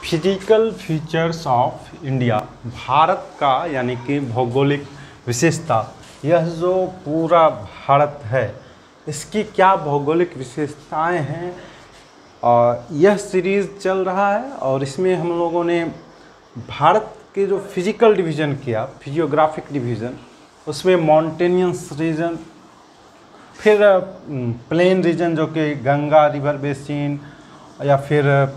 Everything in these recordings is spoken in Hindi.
Physical features of India, Bharat का यानी कि भौगोलिक विशेषता। यह जो पूरा भारत है इसकी क्या भौगोलिक विशेषताएं हैं, और यह सीरीज़ चल रहा है और इसमें हम लोगों ने भारत के जो फिजिकल डिवीज़न किया, फिजियोग्राफिक डिवीज़न, उसमें माउंटेनियस रीजन, फिर प्लेन रीजन जो कि गंगा रिवर बेसिन या फिर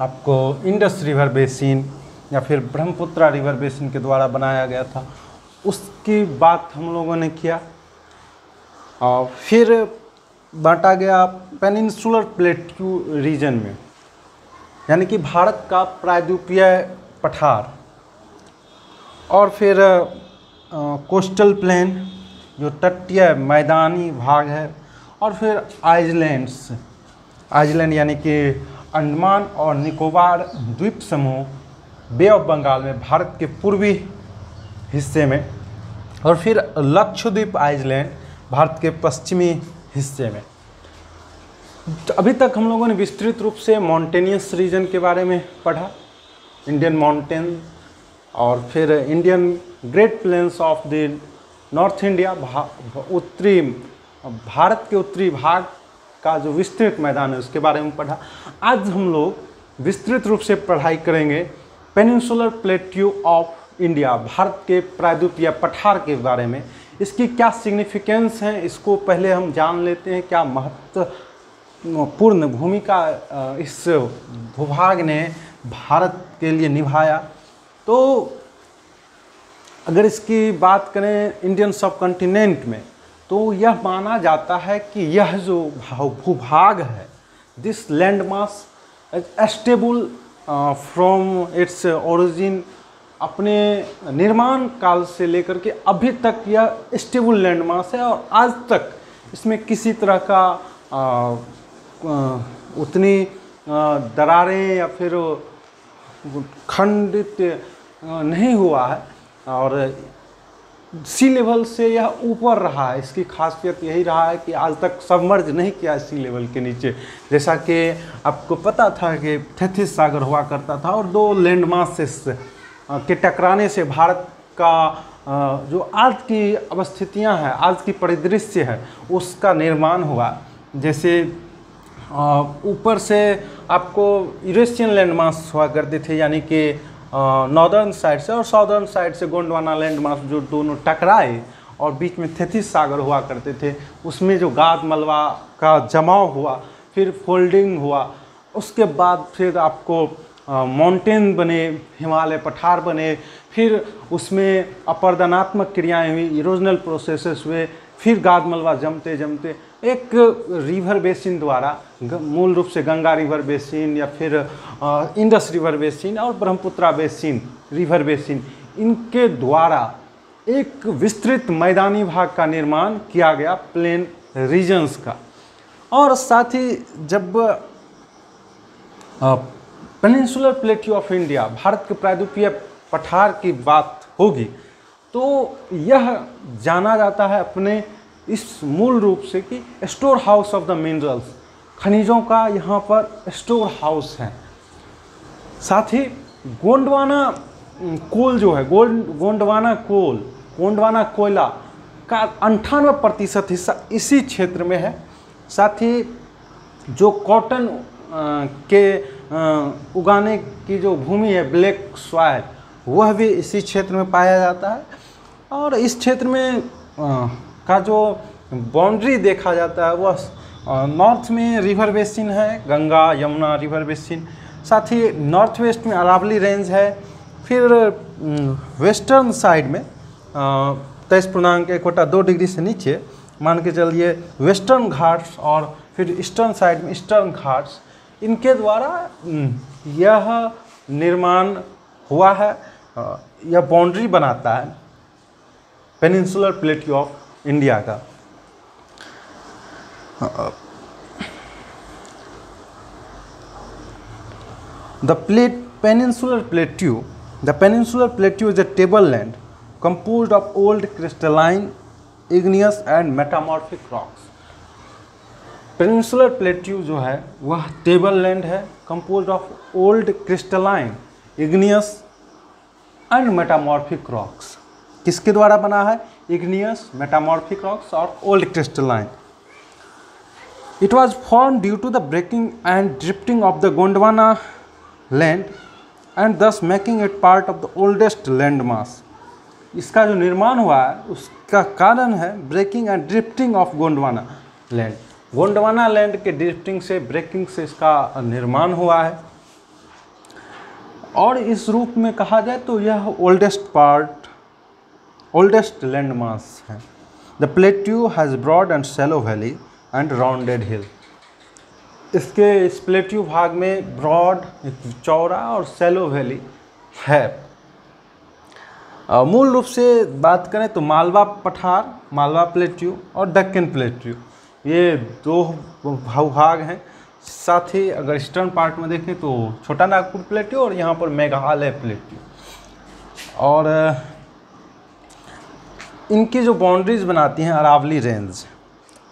आपको इंडस रिवर बेसिन या फिर ब्रह्मपुत्र रिवर बेसिन के द्वारा बनाया गया था, उसकी बात हम लोगों ने किया। और फिर बांटा गया पेनिनसुलर प्लेट्यू रीजन में, यानी कि भारत का प्रायद्वीपीय पठार, और फिर कोस्टल प्लेन जो तटीय मैदानी भाग है, और फिर आइलैंड्स, आइलैंड यानी कि अंडमान और निकोबार द्वीप समूह, बे ऑफ बंगाल में भारत के पूर्वी हिस्से में, और फिर लक्षद्वीप आइलैंड भारत के पश्चिमी हिस्से में। तो अभी तक हम लोगों ने विस्तृत रूप से माउंटेनियस रीजन के बारे में पढ़ा, इंडियन माउंटेन, और फिर Indian great plains of the north India, उत्तरी भारत के उत्तरी भाग का जो विस्तृत मैदान है उसके बारे में पढ़ा। आज हम लोग विस्तृत रूप से पढ़ाई करेंगे peninsular plateau of India, Bharat के प्रायद्वीपीय पठार के बारे में। इसकी क्या सिग्निफिकेंस है, इसको पहले हम जान लेते हैं। क्या महत्वपूर्ण भूमिका इस भूभाग ने भारत के लिए निभाया। तो अगर इसकी बात करें इंडियन सब कॉन्टिनेंट में, तो यह माना जाता है कि यह जो भूभाग है, this land mass stable from its origin, अपने निर्माण काल से लेकर के अभी तक यह स्टेबल लैंड मास है, और आज तक इसमें किसी तरह का उतनी दरारें या फिर खंडित नहीं हुआ है, और सी लेवल से यह ऊपर रहा है। इसकी खासियत यही रहा है कि आज तक सबमर्ज नहीं किया सी लेवल के नीचे। जैसा कि आपको पता था कि थेथिस सागर हुआ करता था, और दो लैंड मासेस के टकराने से भारत का जो आज की अवस्थितियां हैं, आज की परिदृश्य है, उसका निर्माण हुआ। जैसे ऊपर से आपको यूरेशियन लैंड मास हुआ करते थे, यानी कि नॉर्दर्न साइड से और साउदर्न साइड से गोंडवाना लैंड मास जो दोनों टकराए, और बीच में थेथिस सागर हुआ करते थे। उसमें जो गाद मलबा का जमाव हुआ, फिर फोल्डिंग हुआ, उसके बाद फिर आपको माउंटेन बने, हिमालय पठार बने, फिर उसमें अपर्दनात्मक क्रियाएं हुई, इरोजनल प्रोसेसेस हुए, फिर गाद मलबा जमते जमते एक रिवर बेसिन द्वारा, मूल रूप से गंगा रिवर बेसिन या फिर इंडस रिवर बेसिन और ब्रह्मपुत्र बेसिन, रिवर बेसिन, इनके द्वारा एक विस्तृत मैदानी भाग का निर्माण किया गया, प्लेन रीजन्स का। और साथ ही जब peninsular plateau of India, Bharat के प्रायद्वीपीय पठार की बात होगी, तो यह जाना जाता है अपने इस मूल रूप से कि store house of the minerals, खनिजों का यहाँ पर स्टोर हाउस है। साथ ही गोंडवाना कोल जो है, गोंडवाना कोयला का 98% हिस्सा इसी क्षेत्र में है। साथ ही जो कॉटन के उगाने की जो भूमि है, ब्लैक सॉइल, वह भी इसी क्षेत्र में पाया जाता है। और इस क्षेत्र में का जो बाउंड्री देखा जाता है वह नॉर्थ में रिवर बेसिन है, गंगा यमुना रिवर बेसिन। साथ ही नॉर्थ वेस्ट में अरावली रेंज है। फिर वेस्टर्न साइड में 23.1/2 डिग्री से नीचे मान के चलिए वेस्टर्न घाट्स, और फिर ईस्टर्न साइड में ईस्टर्न घाट्स, इनके द्वारा यह निर्माण हुआ है। यह बाउंड्री बनाता है पेनिनसुलर प्लेट्यू ऑफ इंडिया का। The peninsular plateau is a tableland composed of old crystalline, igneous and metamorphic rocks. Peninsular plateau जो है वह टेबल लैंड है, composed of old crystalline, igneous and metamorphic rocks. किसके द्वारा बना है? इग्नियस, मेटामॉर्फिक रॉक्स और old crystalline. It was form due to the breaking and drifting of the Gondwana land and thus making it part of the oldest land mass. इसका जो निर्माण हुआ है उसका कारण है breaking and drifting of Gondwana land. Gondwana land के ड्रिफ्टिंग से, ब्रेकिंग से इसका निर्माण हुआ है। और इस रूप में कहा जाए तो यह ओल्डेस्ट लैंड मास है। The plateau has broad and shallow valley and rounded hill. इस प्लेट्यू भाग में ब्रॉड, चौड़ा और शैलो वैली है। मूल रूप से बात करें तो मालवा पठार, मालवा प्लेट्यू और दक्कन प्लेट्यू, ये दो भूभाग हैं। साथ ही अगर ईस्टर्न पार्ट में देखें तो छोटा नागपुर प्लेट्यू और यहाँ पर मेघालय प्लेट्यू। और इनकी जो बाउंड्रीज बनाती हैं अरावली रेंज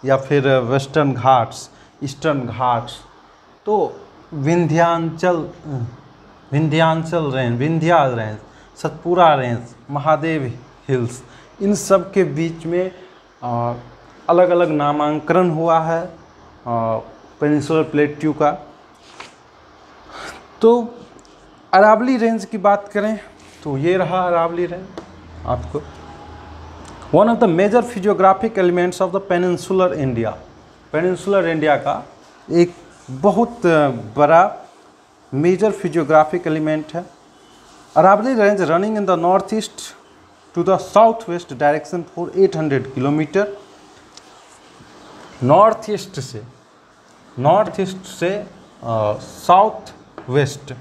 या फिर वेस्टर्न घाट्स, ईस्टर्न घाट्स, तो Vindhyachal range, Vindhya range, Satpura range, Mahadev hills, इन सब के बीच में अलग अलग नामांकन हुआ है पेनिनसुलर प्लेट्यू का। तो अरावली रेंज की बात करें तो ये रहा अरावली रेंज आपको। One of the major physiographic elements of the peninsular India, peninsular India का एक बहुत बड़ा मेजर फिजियोग्राफिक एलिमेंट है। Aravalli range running in the north east to the south west direction for 800 kilometre. North east से साउथ वेस्ट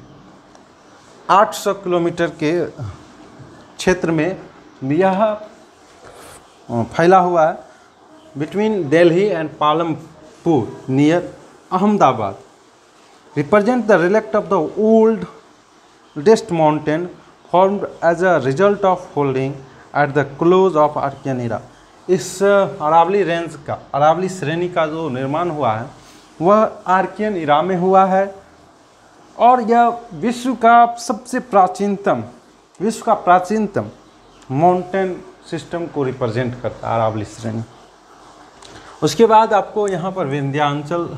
800 किलोमीटर के क्षेत्र में यह फैला हुआ है, between Delhi and Palampur near Ahmedabad. Represent the relict of the oldest mountain formed as a result of holding at the close of Archean era. इस अरावली रेंज का, अरावली श्रेणी का जो निर्माण हुआ है वह आर्कियन एरा में हुआ है और यह विश्व का प्राचीनतम माउंटेन सिस्टम को रिप्रेजेंट करता है अरावली श्रेणी। उसके बाद आपको यहाँ पर विंध्याचल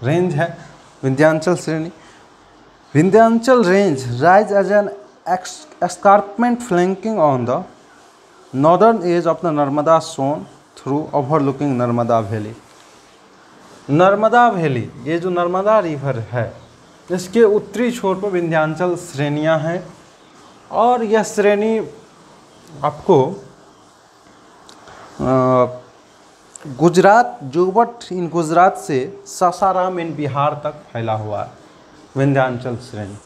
रेंज है, विंध्याचल श्रेणी। Vindhyachal range rise as an escarpment flanking on the northern edge of the Narmada zone through overlooking Narmada valley. Narmada valley, ये जो नर्मदा रिवर है, इसके उत्तरी छोर पर विंध्याचल श्रेणियाँ हैं और यह श्रेणी आपको गुजरात, जोगबट इन गुजरात से सासाराम इन बिहार तक फैला हुआ है। विंध्याचल श्रेणी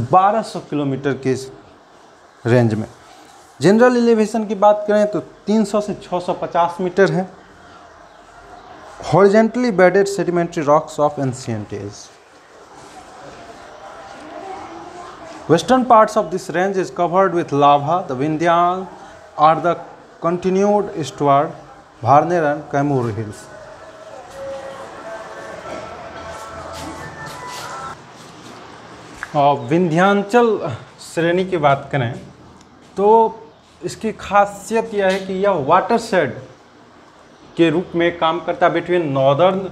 1200 किलोमीटर के रेंज में। जनरल एलिवेशन की बात करें तो 300 से 650 मीटर है। Horizontally bedded sedimentary rocks of ancient age. Western parts of this range is covered with lava. The Vindhyan are the continued eastward Bharner and Kaimur hills. Vindhyachal श्रेणी की बात करें तो इसकी खासियत यह है कि यह वाटर शेड के रूप में काम करता है between northern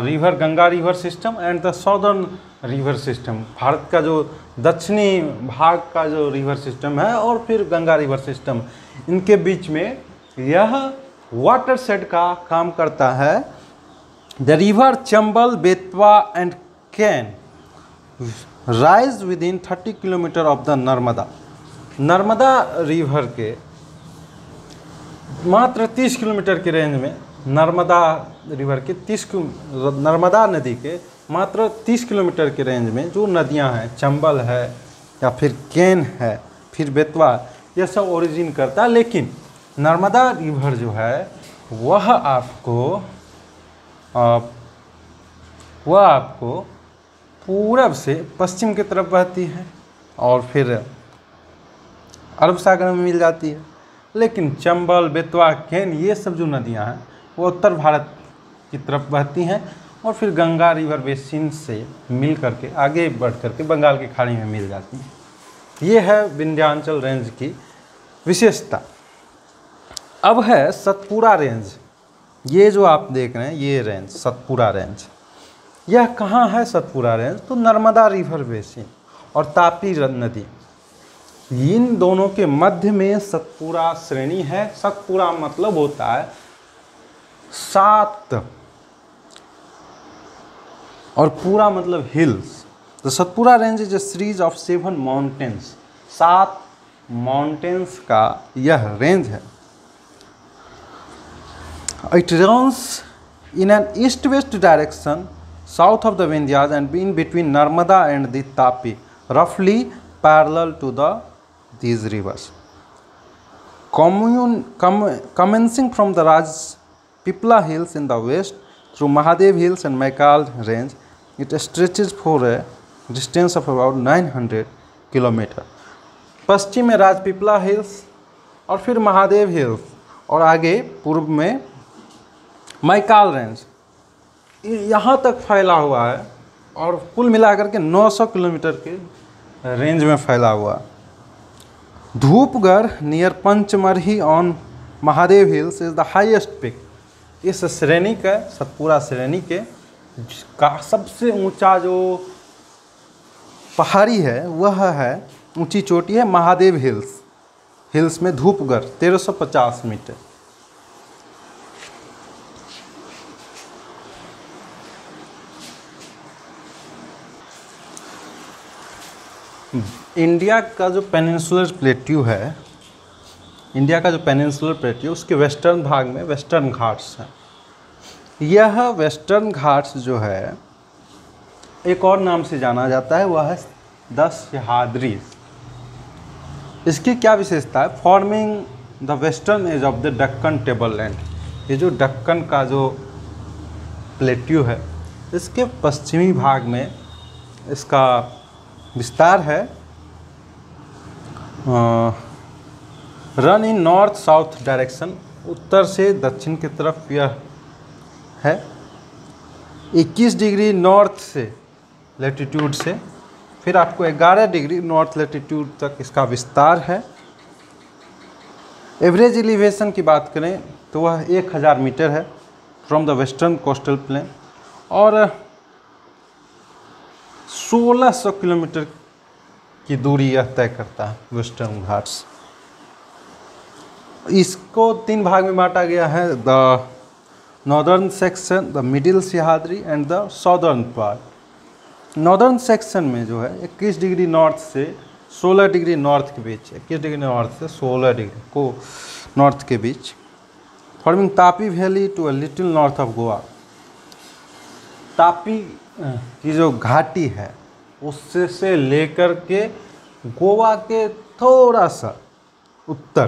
river, Ganga river system and the southern river system. Bharat का जो दक्षिणी भाग का जो रिवर सिस्टम है और फिर गंगा रिवर सिस्टम, इनके बीच में यह वाटर शेड का काम करता है। The river Chambal, Betwa and can rise with in 30 kilometre of the Narmada. Narmada river के मात्र 30 किलोमीटर की रेंज में, नर्मदा रिवर के नर्मदा नदी के मात्र 30 किलोमीटर की रेंज में जो नदियां हैं, चंबल है या फिर कैन है, फिर बेतवा, यह सब ओरिजिन करता है। लेकिन नर्मदा रिवर जो है वह आपको पूरब से पश्चिम की तरफ बहती है और फिर अरब सागर में मिल जाती है। लेकिन चंबल, बेतवा, केन ये सब जो नदियाँ हैं वो उत्तर भारत की तरफ बहती हैं और फिर गंगा रिवर बेसिन से मिल करके आगे बढ़ करके बंगाल की खाड़ी में मिल जाती हैं। ये है विंध्याचल रेंज की विशेषता। अब है सतपुड़ा रेंज। ये जो आप देख रहे हैं ये रेंज सतपुड़ा रेंज, यह कहाँ है सतपुड़ा रेंज? तो नर्मदा रिवर बेसिन और तापी नदी, इन दोनों के मध्य में सतपुड़ा श्रेणी है। सतपुड़ा मतलब होता है 7 और पूरा मतलब हिल्स। तो Satpura range is a series of 7 mountains, 7 mountains का यह रेंज है। It runs in an east-west direction south of the Vindhyas and in between Narmada and the Tapi, roughly parallel to these rivers. Commencing from the Rajpipla Hills in the west through Mahadev Hills and Maikal Range, it stretches for a distance of about 900 kilometre. पश्चिम में राजपीपला हिल्स और फिर महादेव हिल्स और आगे पूर्व में मैकाल रेंज, यहाँ तक फैला हुआ है और कुल मिलाकर के 900 किलोमीटर के रेंज में फैला हुआ। Dhupgarh near Pachmarhi on Mahadev hills is the highest peak. इस श्रेणी का सतपुड़ा श्रेणी के का सबसे ऊंचा जो पहाड़ी है वह है, ऊंची चोटी है महादेव हिल्स में धूपगढ़ 1350 मीटर। इंडिया का जो पेनिनसुलर प्लेट्यू है, इंडिया का जो पेनिनसुलर प्लेट्यू उसके वेस्टर्न भाग में वेस्टर्न घाट्स हैं। यह वेस्टर्न घाट्स जो है एक और नाम से जाना जाता है, वह है द सह्याद्री। इसकी क्या विशेषता है? Forming the western edge of the Deccan tableland. ये जो दक्कन का जो प्लेट्यू है इसके पश्चिमी भाग में इसका विस्तार है। Run in north south direction, उत्तर से दक्षिण की तरफ यह है। 21 डिग्री नॉर्थ से लैटिट्यूड से फिर आपको 11 डिग्री नॉर्थ लैटिट्यूड तक इसका विस्तार है। एवरेज एलिवेशन की बात करें तो वह 1000 मीटर है from the western coastal plain और 1600 किलोमीटर की दूरी यह तय करता है वेस्टर्न घाट्स। इसको 3 भाग में बांटा गया है, the northern section, the middle Sahyadri and the southern part. Northern section में जो है 21 डिग्री नॉर्थ से 16 डिग्री नॉर्थ के बीच, 21 डिग्री नॉर्थ से 16 डिग्री को नॉर्थ के बीच, forming Tapi valley to a little north of Goa. Tapi की जो घाटी है उससे से लेकर के गोवा के थोड़ा सा उत्तर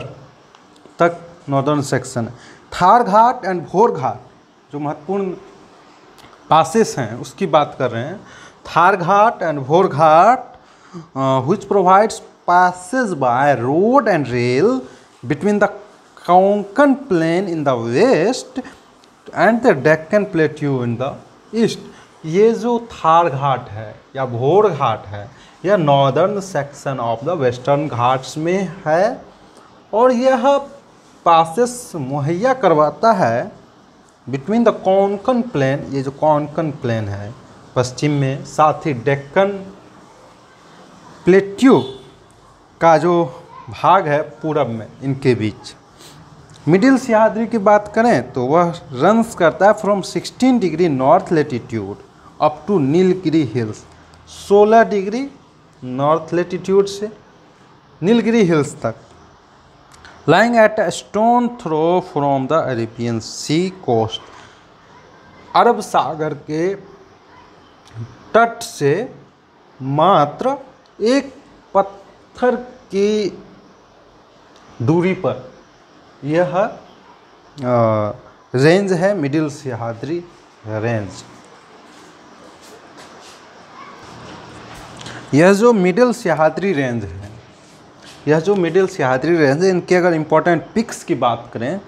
तक नॉर्दर्न सेक्शन है। थार घाट एंड भोर घाट जो महत्वपूर्ण पासेस हैं उसकी बात कर रहे हैं। थार घाट एंड भोर घाट which provides passes by road and rail between the Konkan plain in the west and the Deccan plateau in the east। ये जो थार घाट है या भोर घाट है यह northern section of the western Ghats में है और यह पासेस मुहैया करवाता है बिटवीन द कोंकण प्लेन, ये जो कोंकण प्लेन है पश्चिम में, साथ ही डेक्कन प्लेट्यू का जो भाग है पूरब में, इनके बीच। मिडिल सह्याद्री की बात करें तो वह रन्स करता है from 16 degree north latitude up to Nilgiri hills, 16 degree north latitude से नीलगिरी हिल्स तक, lying at a stone throw from the Arabian sea coast. अरब सागर के तट से मात्र एक पत्थर की दूरी पर यह रेंज है, मिडिल सह्याद्री रेंज। यह जो मिडिल सह्याद्री रेंज है यह जो मिडिल सह्याद्री रेंज है, इनके अगर इम्पोर्टेंट पिक्स की बात करें,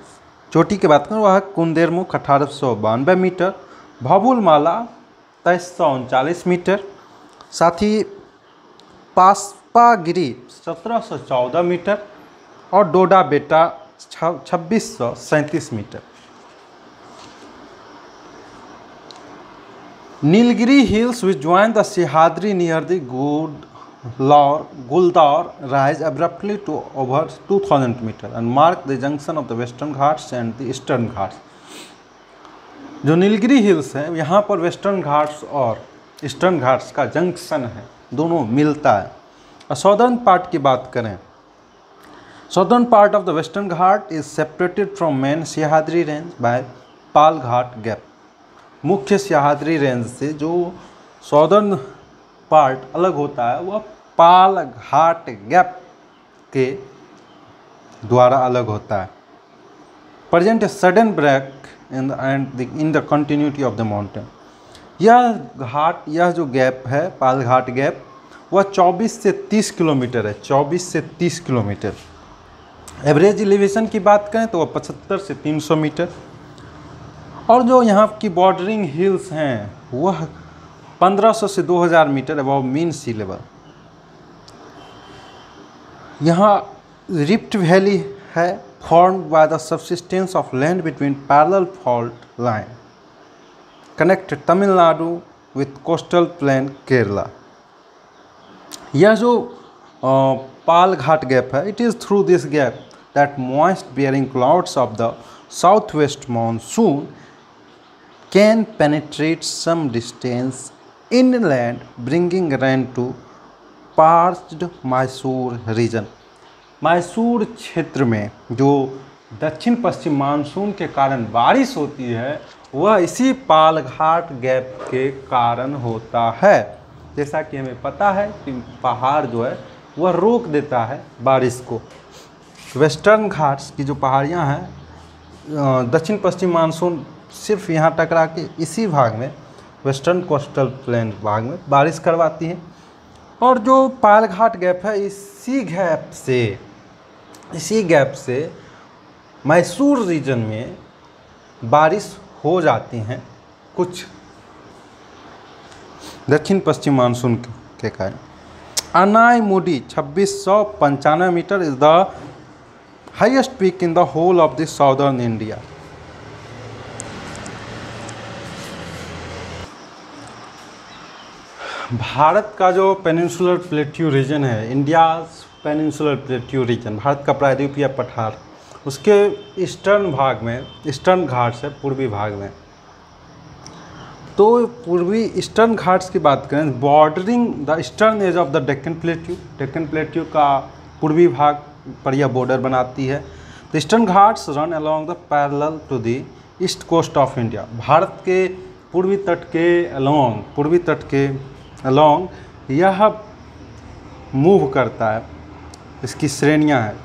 चोटी की बात करें, वह कुंदेरमुख 1892 मीटर, भौबुलमाला 2339 मीटर, साथ ही पास्पागिरी 1714 मीटर और डोडा बेटा 2637 metre. Nilgiri hills which join the Sahyadri near the Guldar rise abruptly to over 2000 meters and mark the junction of the Western Ghats and the Eastern Ghats। जो नीलगिरी हिल्स है, यहाँ पर वेस्टर्न घाट्स और ईस्टर्न घाट्स का जंक्शन है, दोनों मिलता है। और सॉदर्न पार्ट की बात करें, southern part of the western Ghat is separated from main Sahyadri range bye Pal Ghat gap. मुख्य सह्याद्री रेंज से जो सॉदर्न पार्ट अलग होता है, वह पाल घाट गैप के द्वारा अलग होता है। Present a sudden break in the continuity of the mountain. यह घाट, यह जो गैप है, पाल घाट गैप, वह 24 से 30 किलोमीटर है, 24 से 30 किलोमीटर। एवरेज एलिवेशन की बात करें तो वह 75 से 300 मीटर। और जो यहाँ की बॉर्डरिंग हिल्स हैं, वह 1500 से 2000 metre above mean sea level. यहाँ रिफ्ट वैली है, formed by the subsidence of land between parallel fault line, connect Tamil Nadu with coastal plain Kerala। यह जो पाल घाट गैप है, it is through this gap that moist bearing clouds of the southwest monsoon can penetrate some distance inland, bringing rain to parched Mysore region। Mysore क्षेत्र में जो दक्षिण पश्चिम मानसून के कारण बारिश होती है, वह इसी पाल घाट गैप के कारण होता है। जैसा कि हमें पता है कि पहाड़ जो है वह रोक देता है बारिश को। वेस्टर्न घाट्स की जो पहाड़ियाँ हैं, दक्षिण पश्चिम मानसून सिर्फ यहाँ टकरा के इसी भाग में, वेस्टर्न कोस्टल प्लेन भाग में बारिश करवाती है। और जो पाल घाट गैप है, इसी गैप से मैसूर रीजन में बारिश हो जाती हैं कुछ दक्षिण पश्चिम मानसून के कारण। Anamudi 2695 metre is the highest peak in the whole of the southern India. Bharat का जो पेनिनसुलर प्लेट्यू रीजन है, India's peninsular plateau region, Bharat का प्रायद्वीपीय पठार, उसके ईस्टर्न भाग में, ईस्टर्न घाट्स है पूर्वी भाग में। तो पूर्वी ईस्टर्न घाट्स की बात करें, bordering the eastern edge of the Deccan plateau का पूर्वी भाग पर यह बॉर्डर बनाती है। The eastern Ghats run along the parallel to the east coast of India. Bharat के पूर्वी तट के अलोंग यह मूव करता है, इसकी श्रेणियां हैं।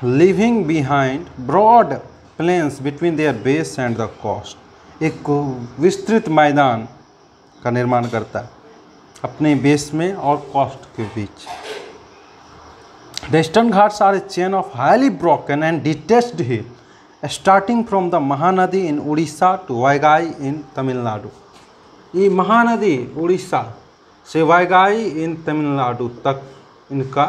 Living behind broad plains between their base and the coast. एक विस्तृत मैदान का निर्माण करता है अपने बेस में और कोस्ट के बीच। The eastern Ghats are a chain of highly broken and detached hill starting from the Mahanadi in Orissa to Vaigai in Tamil Nadu. ये महानदी उड़ीसा से वैगाई इन तमिलनाडु तक इनका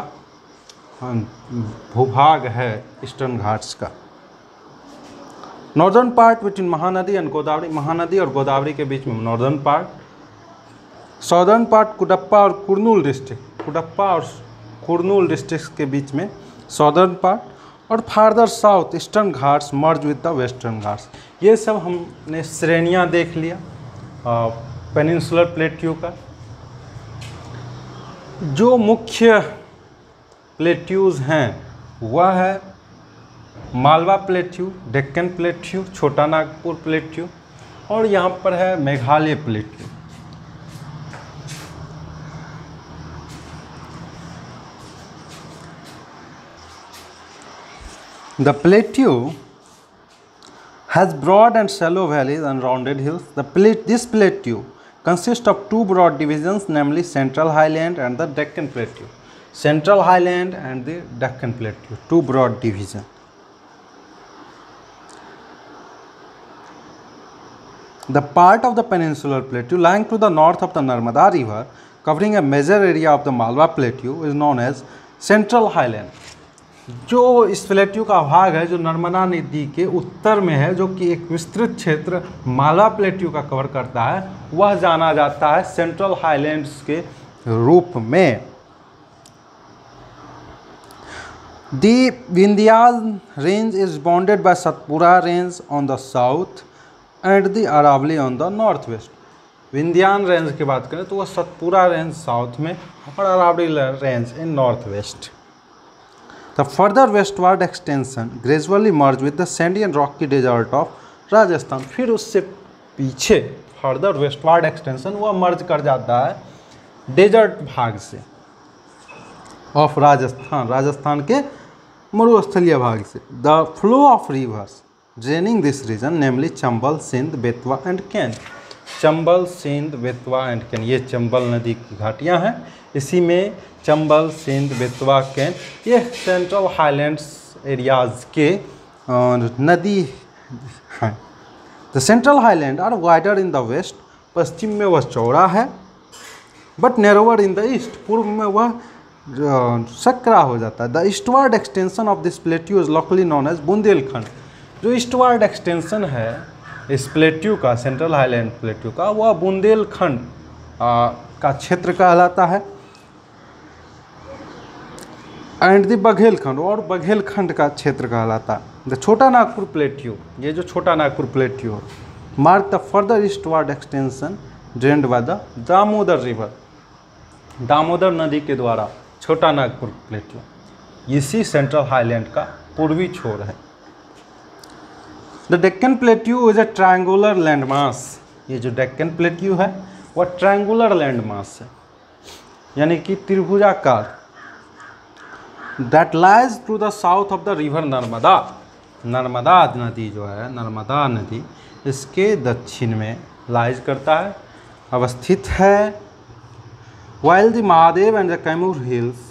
भूभाग है ईस्टर्न घाट्स का। Northern part between Mahanadi and Godavari, Mahanadi और गोदावरी के बीच में northern part. Southern part Cuddapah और कुर्नूल डिस्ट्रिक्ट के बीच में सॉदर्न पार्ट। और farther south eastern Ghats merge with the western Ghats. ये सब हमने श्रेणियाँ देख लिया पेनिनसुलर प्लेट्यू का। जो मुख्य प्लेट्यूज़ हैं वह है मालवा प्लेट्यू, डेक्कन प्लेट्यू, छोटा नागपुर प्लेट्यू और यहाँ पर है Meghalaya plateau. The plateau has broad and shallow valleys and rounded hills. This plateau consists of two broad divisions, namely Central Highland and the Deccan Plateau. Central Highland and the Deccan Plateau, two broad divisions. The part of the peninsular plateau lying to the north of the Narmada river, covering a major area of the Malwa Plateau, is known as Central Highland. जो इस प्लेट्यू का भाग है जो नर्मदा नदी के उत्तर में है, जो कि एक विस्तृत क्षेत्र मालवा प्लेट्यू का कवर करता है, वह जाना जाता है सेंट्रल हाईलैंड्स के रूप में. The Vindhyan range is bounded by Satpura range on the south and the Aravalli on the northwest. Vindhyan range की बात करें तो वह सतपुरा रेंज साउथ में और Aravalli range in north west. The further westward extension gradually merged with the sandy and rocky desert of Rajasthan. फिर उससे पीछे फर्दर वेस्टवर्ड एक्सटेंशन वह मर्ज कर जाता है डेजर्ट भाग से ऑफ राजस्थान, राजस्थान के मरुस्थलीय भाग से. The flow of rivers draining this region namely Chambal, Sindh, Betwa and Ken. Chambal, Sindh, Betwa and Ken, ये चंबल नदी की घाटियाँ हैं. इसी में चंबल, सिंध, बेतवा, कैन, ये सेंट्रल हाईलैंड्स एरियाज़ के नदी हैं. The central highland are wider in the west, पश्चिम में वह चौड़ा है, but narrower in the east, पूर्व में वह सकरा हो जाता है. The eastward extension of this plateau is locally known as Bundelkhand. जो ईस्टवर्ड एक्सटेंशन है इस प्लेट्यू का, सेंट्रल हाईलैंड प्लेट्यू का, वह बुंदेलखंड का क्षेत्र कहलाता है. एंड द बघेलखंड, और बघेलखंड का क्षेत्र कहलाता है. द छोटा नागपुर प्लेट्यू, ये जो छोटा नागपुर प्लेट्यू है, mark the further eastward extension drained by the Damodar river. Damodar नदी के द्वारा छोटा नागपुर प्लेट्यू इसी सेंट्रल हाईलैंड का पूर्वी छोर है. The Deccan plateau is a triangular landmass. ये जो डेक्कन प्लेट्यू है वह ट्रायंगुलर लैंडमास है, यानी कि त्रिभुजाकार. That lies to the south of the river Narmada. Narmada नदी जो है, नर्मदा नदी इसके दक्षिण में लाइज करता है, अवस्थित है. While the Mahadev and the Kaimur hills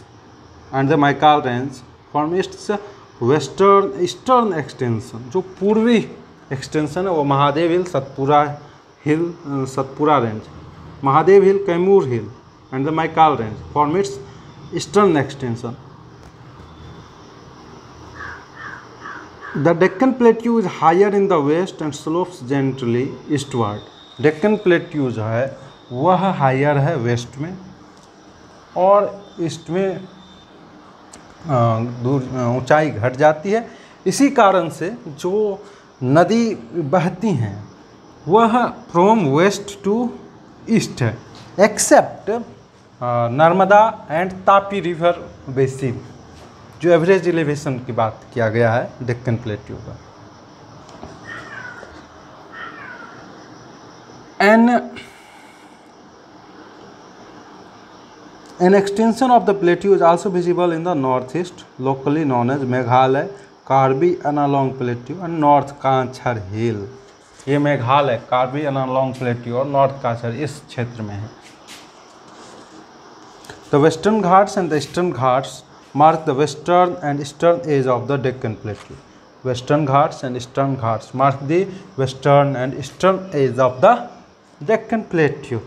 and the Maikal range form its eastern extension. जो पूर्वी एक्सटेंशन है वो Mahadev hill, Satpura hill, Satpura range, Mahadev hill, Kaimur hill and the Maikal range form its eastern extension. The Deccan plateau is higher in the west and slopes gently eastward. Deccan plateau जो है वह हायर है वेस्ट में और ईस्ट में दूर ऊंचाई घट जाती है. इसी कारण से जो नदी बहती हैं वह फ्रॉम वेस्ट टू ईस्ट है, except Narmada and Tapi river basin. जो एवरेज एलिवेशन की बात किया गया है डेक्कन प्लेट्यू का. An extension of the plateau is also visible in the northeast, locally known as Meghalaya, Karbi Anglong Plateau and North Kanchar Hill. ये मेघालय, कार्बी एनालॉन्ग प्लेट्यू और नॉर्थ कांचर इस क्षेत्र में है. The western Ghats and the eastern Ghats mark the western and eastern edge of the Deccan Plateau. Western Ghats and eastern Ghats mark the western and eastern edge of the Deccan Plateau.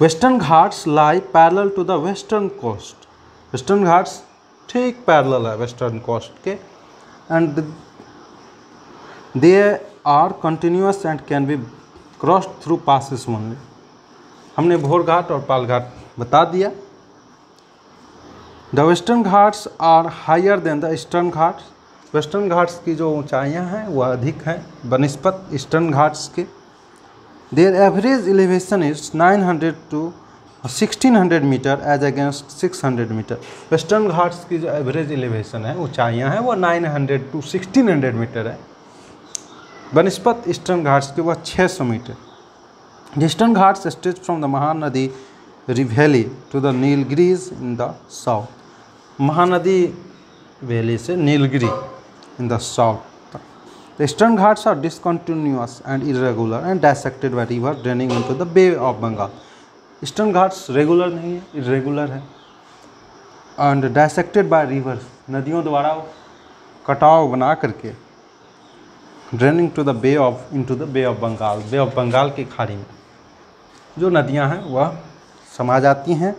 Western Ghats lie parallel to the western coast. Western Ghats ठीक पैरेलल है वेस्टर्न कोस्ट के, and they are continuous and can be crossed through passes only. हमने भोर घाट और पाल घाट बता दिया. The western Ghats are higher than the eastern Ghats. Western Ghats की जो ऊंचाइयां हैं वह अधिक हैं बनिस्पत ईस्टर्न घाट्स के. Their average elevation is 900 to 1600 metre as against 600 metre. Western Ghats की जो एवरेज एलिवेशन है, ऊंचाइयां हैं, वो 900 to 1600 मीटर है. बनिस्पत ईस्टर्न घाट्स के वह 600 metre. Eastern Ghats stretch from the Mahanadi valley to the Nilgiris in the south. Mahanadi valley से Nilgiri in the south. The eastern Ghats are discontinuous and irregular and dissected by river draining into the Bay of Bengal. Eastern Ghats regular नहीं है, irregular है. एंड डायसेक्टेड बाय रिवर्स, नदियों द्वारा कटाव बना करके draining to the bay of into the bay of Bengal, bay of Bengal की खाड़ी में जो नदियां हैं वह समा जाती हैं।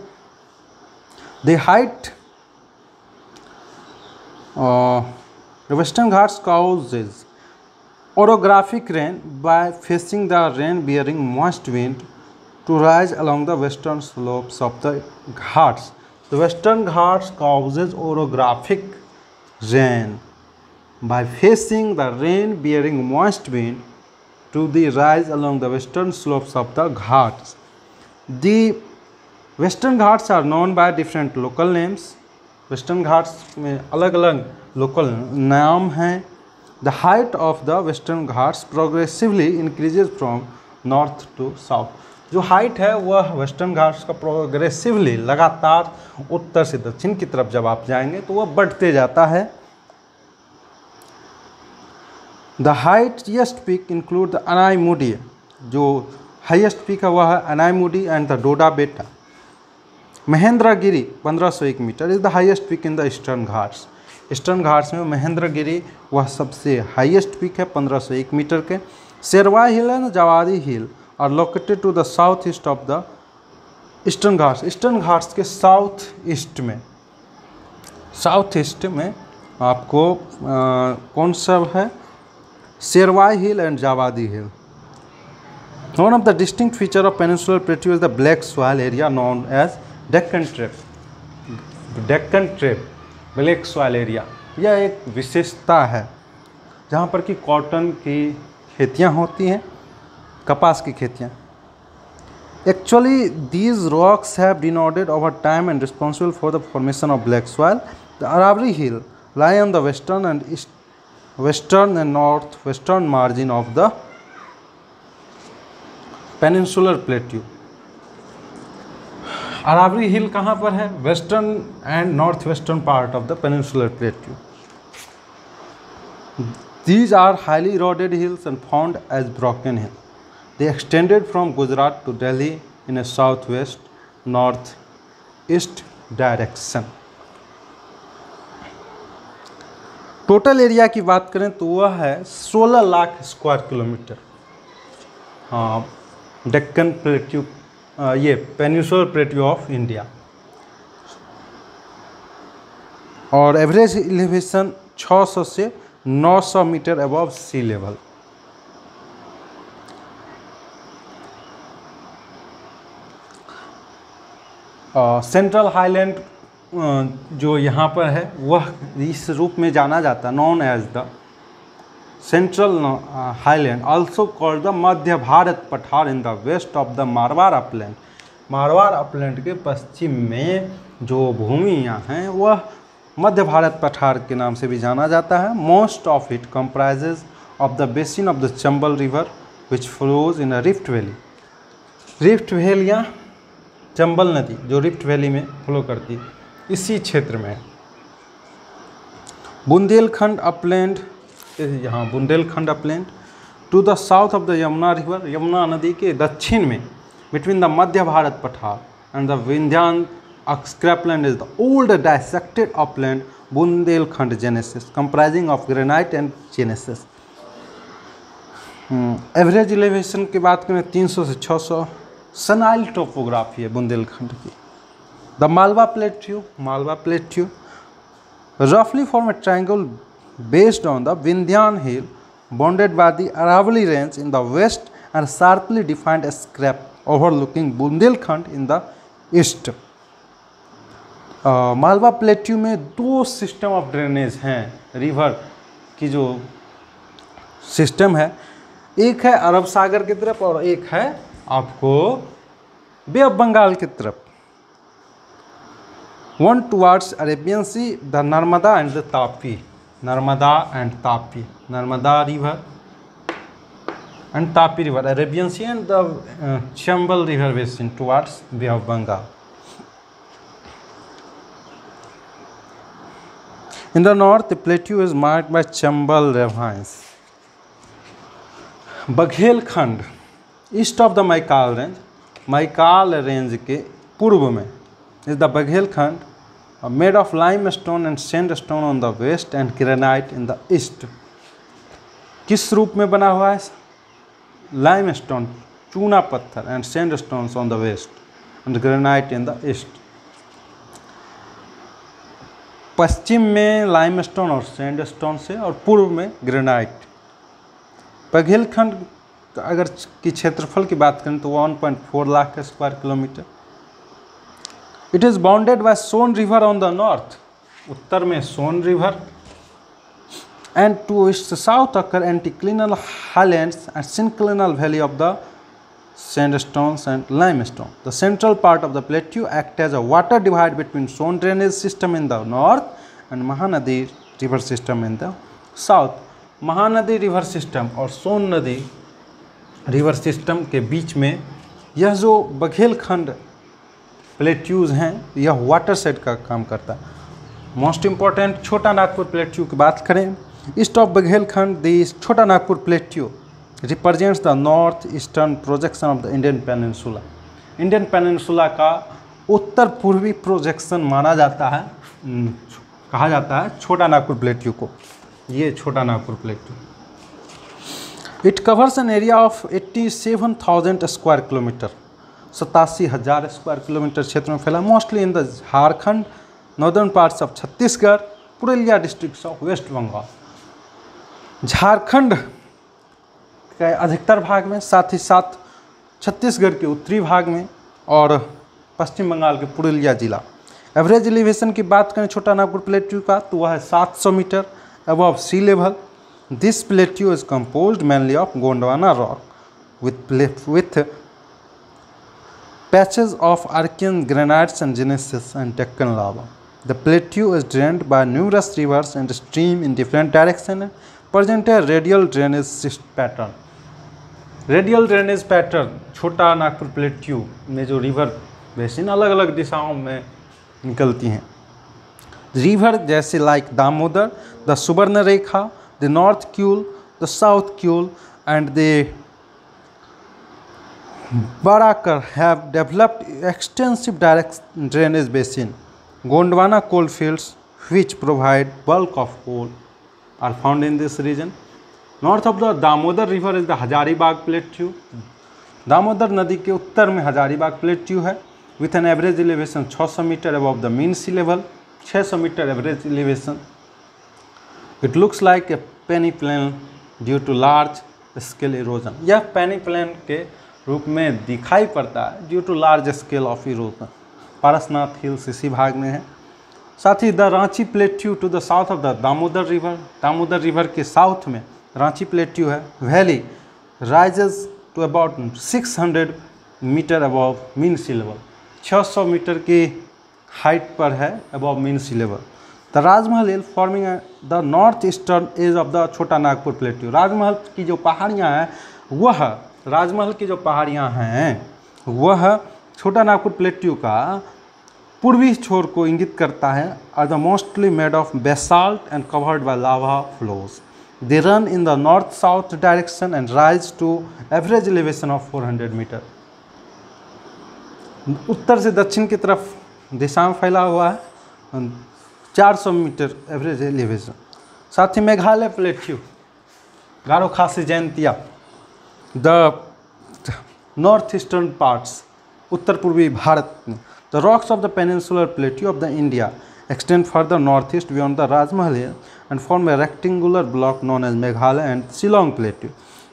The height western Ghats causes orographic rain by facing the rain bearing moist wind to rise along the western slopes of the Ghats. The Western Ghats causes orographic rain by facing the rain bearing moist wind to the rise along the western slopes of the Ghats. The Western Ghats are known by different local names. Western Ghats में अलग अलग local नाम हैं। The height of the Western Ghats progressively increases from north to south. जो हाइट है वह वेस्टर्न घाट्स का प्रोग्रेसिवली लगातार उत्तर से दक्षिण की तरफ जब आप जाएंगे तो वह बढ़ते जाता है। The highest peak include the Anaimudi, जो हाईएस्ट पीक है वह है Anaimudi and the Doddabetta. Mahendragiri 1501 metre is the highest peak in the eastern Ghats. Eastern Ghats में महेंद्रगिरी वह सबसे हाईएस्ट पीक है 1501 मीटर के। Shevaroy hill and Javadi hill are located to the south east of the eastern Ghats. Eastern Ghats के साउथ ईस्ट में आपको कौन सा है, Shevaroy hill and Javadi hill. One of the distinct feature of peninsular plateau is the black soil area known as Deccan trap. Deccan trap black soil area, यह एक विशेषता है जहाँ पर कि कॉटन की खेतियाँ होती हैं, कपास की खेतियाँ। Actually these rocks have denuded over time and responsible for the formation of black soil. The Aravalli hill lie on the western and north western margin of the peninsular plateau. Aravalli hill कहाँ पर है, western and north western part of the peninsular plateau. These are highly eroded hills and found as broken hill. They extended from Gujarat to Delhi in a southwest northeast direction. Total area की बात करें तो वह है 16 लाख स्क्वायर किलोमीटर। हाँ, डेक्कन प्लेट्यू, ये पेनिनसुलर प्लेट्यू ऑफ इंडिया। और एवरेज एलिवेशन 600 से 900 metre above sea level. Central highland जो यहाँ पर है वह इस रूप में जाना जाता है, known as the central highland, also called the Madhya Bharat पठार in the west of the Marwar upland. Marwar upland के पश्चिम में जो भूमियाँ हैं वह मध्य भारत पठार के नाम से भी जाना जाता है। Most of it comprises of the basin of the Chambal river which flows in a rift valley. Rift valley या चंबल नदी जो रिफ्ट वैली में फ्लो करती है, इसी क्षेत्र में है। बुंदेलखंड अपलैंड, यहाँ Bundelkhand upland to the south of the Yamuna river, Yamuna नदी के दक्षिण में बिटवीन द मध्य भारत पठार and the Vindhyan scarpland is the old dissected upland Bundelkhand gneisses comprising of granite and gneisses. Average elevation की बात करें 300 से 600। सनाइल टोपोग्राफी है बुंदेलखंड की। द मालवा प्लेट्यू रफली form a triangle based on the Vindhyan hill bounded by the Aravalli range in the west and sharply defined scrap overlooking Bundelkhand in the east. Malwa plateau में दो सिस्टम ऑफ ड्रेनेज हैं, रिवर की जो सिस्टम है, एक है अरब सागर की तरफ और एक है आपको बे ऑफ बंगाल की तरफ। One towards Arabian sea, the Narmada and the Tapi, Narmada and Tapi, Narmada river and Tapi river, Arabian sea and the Chambal river basin towards bay of Bengal. In the north, the plateau is marked by Chambal ravines. Baghelkhand east of the Maikal range, Maikal range के पूर्व में is the Baghelkhand made of limestone and sandstone on the west and granite in the east. किस रूप में बना हुआ है? लाइम स्टोन, चूना पत्थर, and sandstones on the west and granite in the east. पश्चिम में लाइमस्टोन और सैंडस्टोन से और पूर्व में ग्रेनाइट। बघेलखंड अगर की क्षेत्रफल की बात करें तो 1.4 lakh square kilometre. It is bounded by Son river on the north, उत्तर में Son river, and to its south occur anticlinal highlands and synclinal valley of the sandstones and limestone. The central part of the plateau acts as a water divide between Son drainage system in the north and Mahanadi river system in the south. Mahanadi river system और सोन नदी रिवर सिस्टम के बीच में यह जो बघेलखंड प्लेट्यूज हैं यह वाटर सेट का काम करता है। मोस्ट इम्पॉर्टेंट छोटा नागपुर प्लेट्यू की बात करें, ईस्ट ऑफ बघेलखंड दिस छोटा Nagpur plateau represents the north eastern projection of the Indian peninsula. Indian peninsula का उत्तर पूर्वी प्रोजेक्शन माना जाता है, कहा जाता है छोटा नागपुर प्लेट्यू को। ये Chota Nagpur plateau it covers an area of 87,000 square kilometre, 87,000 square kilometre क्षेत्र में फैला, mostly in the Jharkhand, northern parts of Chhattisgarh, Purulia districts of west Bengal. Jharkhand के अधिकतर भाग में, साथ ही साथ छत्तीसगढ़ के उत्तरी भाग में और पश्चिम बंगाल के पुरुलिया जिला। एवरेज एलिवेशन की बात करें छोटा नागपुर प्लेट्यू का तो वह है 700 metre above sea level. This plateau is composed mainly of Gondwana rock with patches of Archean granites and gneisses and Deccan lava. The plateau is drained by numerous rivers and streams in different directions and present a radial drainage pattern. Radial drainage pattern छोटा नागपुर प्लेट्यू में जो रिवर बेसिन अलग अलग दिशाओं में निकलती हैं। रिवर जैसे like Damodar, the Subarnarekha, the north Kiul, the south Kiul and the Barakar have developed extensive direct drainage basin. Gondwana coal fields, which provide bulk of coal, are found in this region. North of the Damodar river is the Hazaribagh plateau. Damodar नदी के उत्तर में हजारीबाग प्लेट्यू है with an average elevation 600 metre above the mean sea level, 600 metre average elevation. It looks like a peneplain due to large scale erosion. यह peneplain के रूप में दिखाई पड़ता है due to large scale of erosion. Parasnath hills इसी भाग में है। साथ ही the Ranchi plateau to the south of the Damodar river, Damodar river के साउथ में रांची प्लेट्यू है। Valley rises to about 600 metre above mean sea level, 600 metre की हाइट पर है above mean sea level. The Rajmahal hill forming the north eastern edge of the Chota Nagpur plateau. राजमहल की जो पहाड़ियाँ हैं वह राजमहल की जो पहाड़ियाँ हैं वह छोटा नागपुर प्लेट्यू का पूर्वी छोर को इंगित करता है। Are the mostly made of basalt and covered by lava flows. They run in the north south direction and rise to average elevation of 400 metre. उत्तर से दक्षिण की तरफ दिशा में फैला हुआ है, 400 मीटर एवरेज एलिवेशन। साथ ही Meghalaya plateau, Garo Khasi Jaintia, the north eastern parts, उत्तर पूर्वी भारत में। The rocks of the peninsular plateau of the India extend further north east beyond the Rajmahal hill and form a rectangular block known as Meghalaya and Shillong plateau.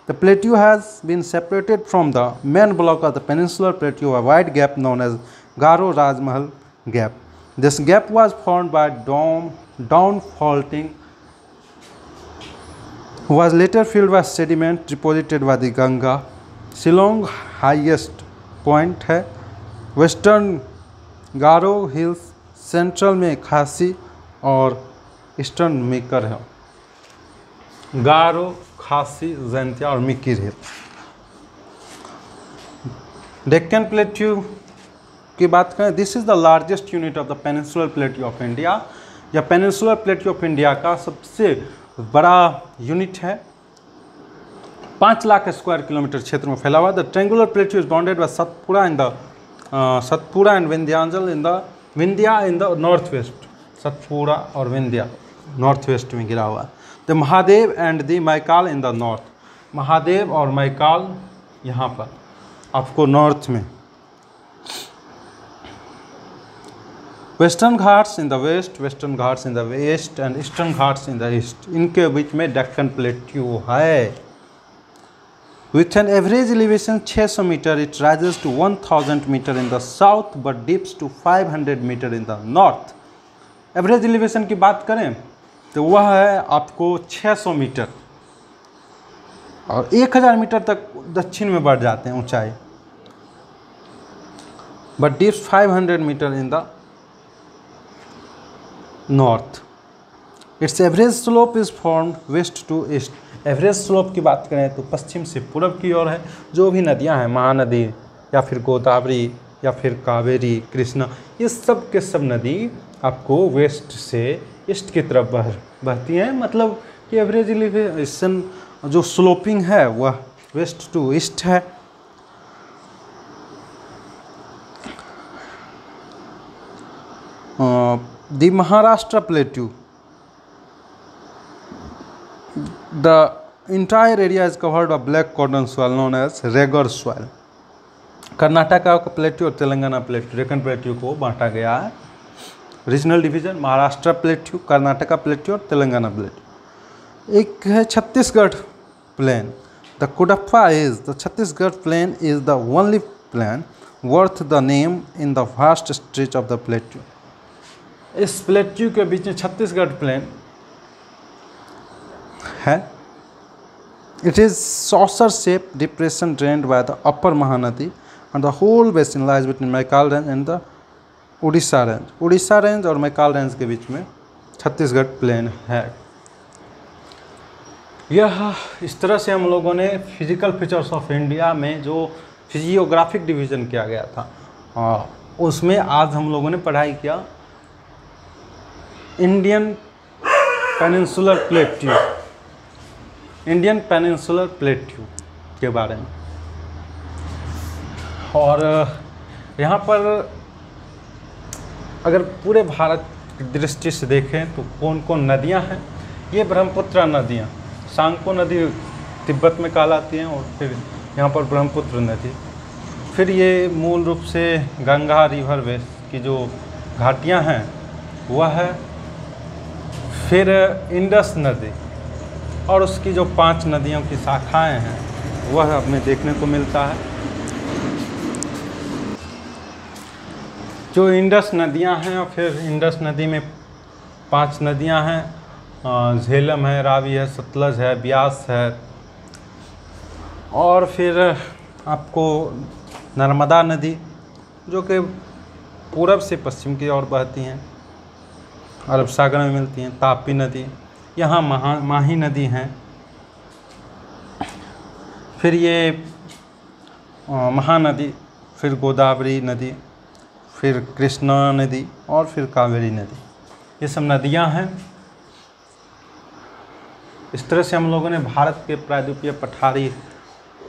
The plateau has been separated from the main block of the peninsular plateau a wide gap known as Garo Rajmahal gap. This gap was formed by down faulting was later filled by sediment deposited by the Ganga. Shillong highest point है। वेस्टर्न गारो हिल्स, सेंट्रल में खासी और ईस्टर्न मिकर है। गारो, खासी, जैंतिया और मिकिर हिल। डेक्कन प्लेट्यू की बात करें, this is the largest unit of the peninsular plateau of India. यह पेनिनसुलर प्लेट्यू ऑफ इंडिया का सबसे बड़ा यूनिट है, 5 लाख स्क्वायर किलोमीटर क्षेत्र में फैला हुआ। The triangular plateau is bounded by Satpura and Vindhyanchal in the Vindhya in the north west. Satpura और विंध्या नॉर्थ वेस्ट में गिरा हुआ है। The Mahadev and the Maikal in the north, Mahadev और मैकाल यहाँ पर आपको नॉर्थ में। Western Ghats in the west, western Ghats in the west and eastern Ghats in the east, इनके बीच में डेक्कन प्लेट्यू है। With an average elevation 600 metre, it rises to 1000 metre in the south but dips to 500 metre in the north. Average elevation की बात करें तो वह है आपको 600 मीटर और 1000 मीटर तक दक्षिण में बढ़ जाते हैं ऊंचाई, but dips 500 metre in the north. Its average slope is formed west to east. Average slope की बात करें तो पश्चिम से पूर्व की ओर है। जो भी नदियां हैं, महानदी या फिर गोदावरी या फिर कावेरी, कृष्णा, ये सब के सब नदी आपको वेस्ट से ईस्ट की तरफ बहती हैं। मतलब कि एवरेज एलिवेशन जो स्लोपिंग है वह वेस्ट टू ईस्ट है। The Maharashtra plateau, the entire area is covered by black cotton soil known as regur soil. Karnataka का प्लेट्यू और तेलंगाना प्लेट्यू, डेक्कन प्लेट्यू को बांटा गया है। Regional division Maharashtra plateau, Karnataka plateau और तेलंगाना प्लेट्यू। एक है Chhattisgarh plain. The Cuddapah is the Chhattisgarh plain is the only plain worth the name in the vast stretch of the plateau. इस प्लेट्यू के बीच में छत्तीसगढ़ प्लेन है। It is saucer shape depression drained by the upper Mahanadi and the whole basin lies between Maikal range and the Orissa range. Orissa range और मैकाल रेंज के बीच में छत्तीसगढ़ प्लेन है। यह इस तरह से हम लोगों ने फिजिकल फीचर्स ऑफ इंडिया में जो फिजियोग्राफिक डिवीज़न किया गया था उसमें आज हम लोगों ने पढ़ाई किया Indian peninsular plateau, Indian peninsular plateau के बारे में। और यहाँ पर अगर पूरे भारत की दृष्टि से देखें तो कौन कौन नदियाँ हैं, ये ब्रह्मपुत्र नदियाँ, सांगपो नदी तिब्बत में कहलाती हैं और फिर यहाँ पर ब्रह्मपुत्र नदी। फिर ये मूल रूप से गंगा रिवर बेस की जो घाटियाँ हैं वह है। फिर इंडस नदी और उसकी जो 5 नदियों की शाखाएं हैं वह हमें देखने को मिलता है। जो इंडस नदियां हैं और फिर इंडस नदी में 5 नदियां हैं, झेलम है, रावी है, सतलज है, ब्यास है और फिर आपको नर्मदा नदी जो कि पूरब से पश्चिम की ओर बहती हैं, अरब सागर में मिलती हैं। तापी नदी, यहाँ माही नदी हैं। फिर ये महानदी, फिर गोदावरी नदी, फिर कृष्णा नदी और फिर कावेरी नदी, ये सब नदियाँ हैं। इस तरह से हम लोगों ने भारत के प्रायद्वीपीय पठारी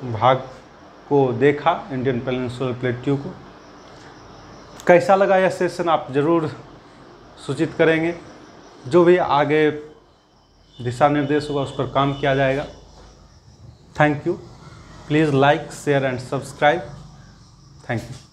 भाग को देखा, इंडियन पेनिनसुलर प्लेट्यू को। कैसा लगा यह सेशन आप ज़रूर सूचित करेंगे। जो भी आगे दिशा निर्देश होगा उस पर काम किया जाएगा। Thank you. Please like, share and subscribe. Thank you.